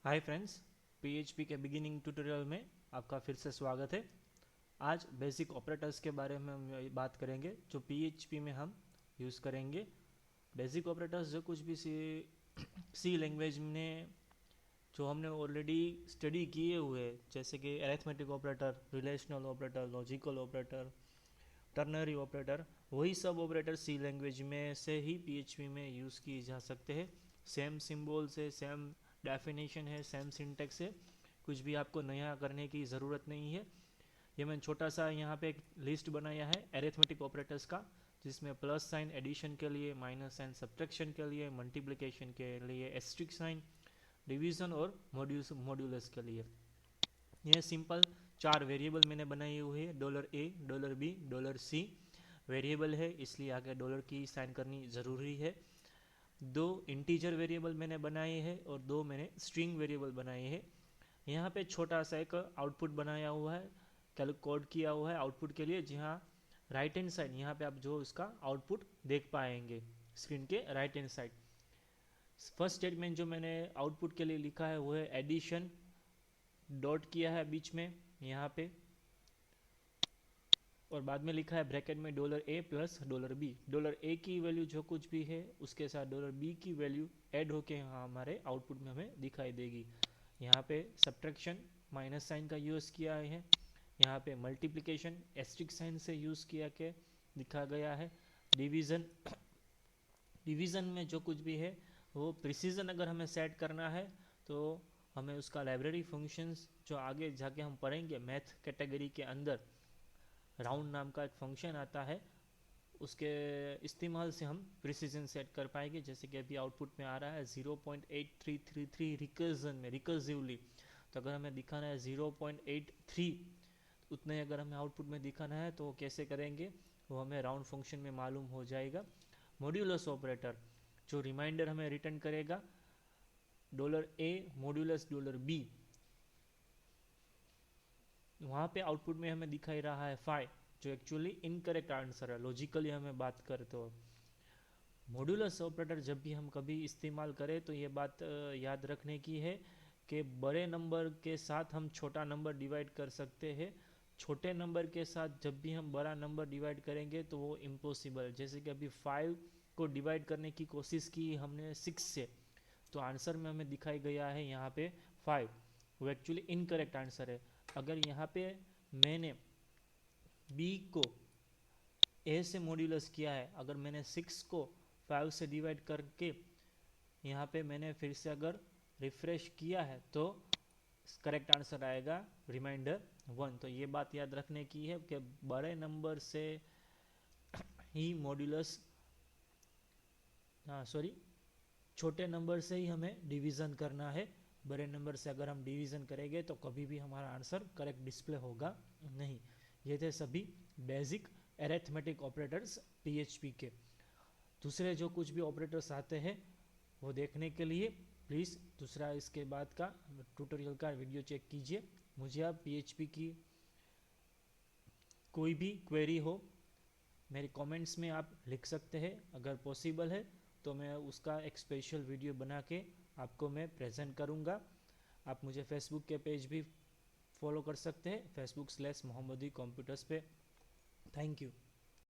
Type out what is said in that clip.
Hi friends, PHP के beginning tutorial में आपका फिर से स्वागत है। आज बेसिक ऑपरेटर्स के बारे में हम बात करेंगे जो पीएचपी में हम यूज़ करेंगे। बेसिक ऑपरेटर्स जो कुछ भी सी लैंग्वेज में जो हमने ऑलरेडी स्टडी किए हुए हैं, जैसे कि arithmetic operator, relational operator, logical operator, ternary operator, वही सब ऑपरेटर सी लैंग्वेज में से ही पीएचपी में यूज़ किए जा सकते हैं। सेम सिंबल से, सेम डेफिनेशन है, सेम सिंटेक्स है, कुछ भी आपको नया करने की ज़रूरत नहीं है। ये मैंने छोटा सा यहाँ पे एक लिस्ट बनाया है अरिथमेटिक ऑपरेटर्स का, जिसमें प्लस साइन एडिशन के लिए, माइनस साइन सब्ट्रैक्शन के लिए, मल्टीप्लिकेशन के लिए एस्ट्रिक साइन, डिवीज़न और मॉड्यूलस के लिए। यह सिंपल 4 वेरिएबल मैंने बनाए हुए हैं। $A, $B, $C वेरिएबल है, इसलिए आगे डॉलर की साइन करनी ज़रूरी है। 2 इंटीजर वेरिएबल मैंने बनाए हैं और 2 मैंने स्ट्रिंग वेरिएबल बनाए हैं। यहाँ पे छोटा सा एक आउटपुट बनाया हुआ है, कोड किया हुआ है आउटपुट के लिए, जहाँ राइट हैंड साइड यहाँ पे आप जो इसका आउटपुट देख पाएंगे स्क्रीन के right hand side. First statement जो मैंने आउटपुट के लिए लिखा है वो है एडिशन, डॉट किया है बीच में यहाँ पे, और बाद में लिखा है ब्रैकेट में $A प्लस $B। $A की वैल्यू जो कुछ भी है उसके साथ $B की वैल्यू ऐड होके यहाँ हमारे आउटपुट में हमें दिखाई देगी। यहाँ पे सब्ट्रैक्शन माइनस साइन का यूज़ किया है, यहाँ पे मल्टीप्लिकेशन एस्ट्रिक साइन से यूज़ किया के दिखा गया है। डिवीज़न, डिवीज़न में जो कुछ भी है वो प्रिसीजन अगर हमें सेट करना है तो हमें उसका लाइब्रेरी फंक्शंस जो आगे जाके हम पढ़ेंगे मैथ कैटेगरी के अंदर, राउंड नाम का एक फंक्शन आता है, उसके इस्तेमाल से हम प्रिसीजन सेट कर पाएंगे। जैसे कि अभी आउटपुट में आ रहा है 0.8333 रिकर्जन में, रिकर्सिवली। तो अगर हमें दिखाना है 0.83, उतने अगर हमें आउटपुट में दिखाना है तो कैसे करेंगे वो हमें राउंड फंक्शन में मालूम हो जाएगा। मॉड्यूलस ऑपरेटर जो रिमाइंडर हमें रिटर्न करेगा $A मॉड्यूलस $B, वहाँ पे आउटपुट में हमें दिखाई रहा है 5, जो एक्चुअली इनकरेक्ट आंसर है लॉजिकली हमें बात करते हो। मॉड्यूलस ऑपरेटर जब भी हम कभी इस्तेमाल करें तो ये बात याद रखने की है कि बड़े नंबर के साथ हम छोटा नंबर डिवाइड कर सकते हैं, छोटे नंबर के साथ जब भी हम बड़ा नंबर डिवाइड करेंगे तो वो इम्पॉसिबल। जैसे कि अभी 5 को डिवाइड करने की कोशिश की हमने 6 से, तो आंसर में हमें दिखाई गया है यहाँ पे 5, वो एक्चुअली इनकरेक्ट आंसर है। अगर यहाँ पे मैंने b को a से मॉड्यूलस किया है, अगर मैंने 6 को 5 से डिवाइड करके यहाँ पे मैंने फिर से अगर रिफ्रेश किया है तो करेक्ट आंसर आएगा रिमाइंडर 1। तो ये बात याद रखने की है कि बड़े नंबर से ही मॉड्यूलस, हाँ सॉरी, छोटे नंबर से ही हमें डिवीज़न करना है। बड़े नंबर से अगर हम डिवीज़न करेंगे तो कभी भी हमारा आंसर करेक्ट डिस्प्ले होगा नहीं। ये थे सभी बेसिक अरिथमेटिक ऑपरेटर्स पीएचपी के। दूसरे जो कुछ भी ऑपरेटर्स आते हैं वो देखने के लिए प्लीज़ दूसरा इसके बाद का ट्यूटोरियल का वीडियो चेक कीजिए। मुझे आप पीएचपी की कोई भी क्वेरी हो मेरे कमेंट्स में आप लिख सकते हैं, अगर पॉसिबल है तो मैं उसका एक स्पेशल वीडियो बना के आपको मैं प्रेजेंट करूँगा। आप मुझे फेसबुक के पेज भी फॉलो कर सकते हैं, Facebook/मोहम्मदी कंप्यूटर्स पे। Thank you.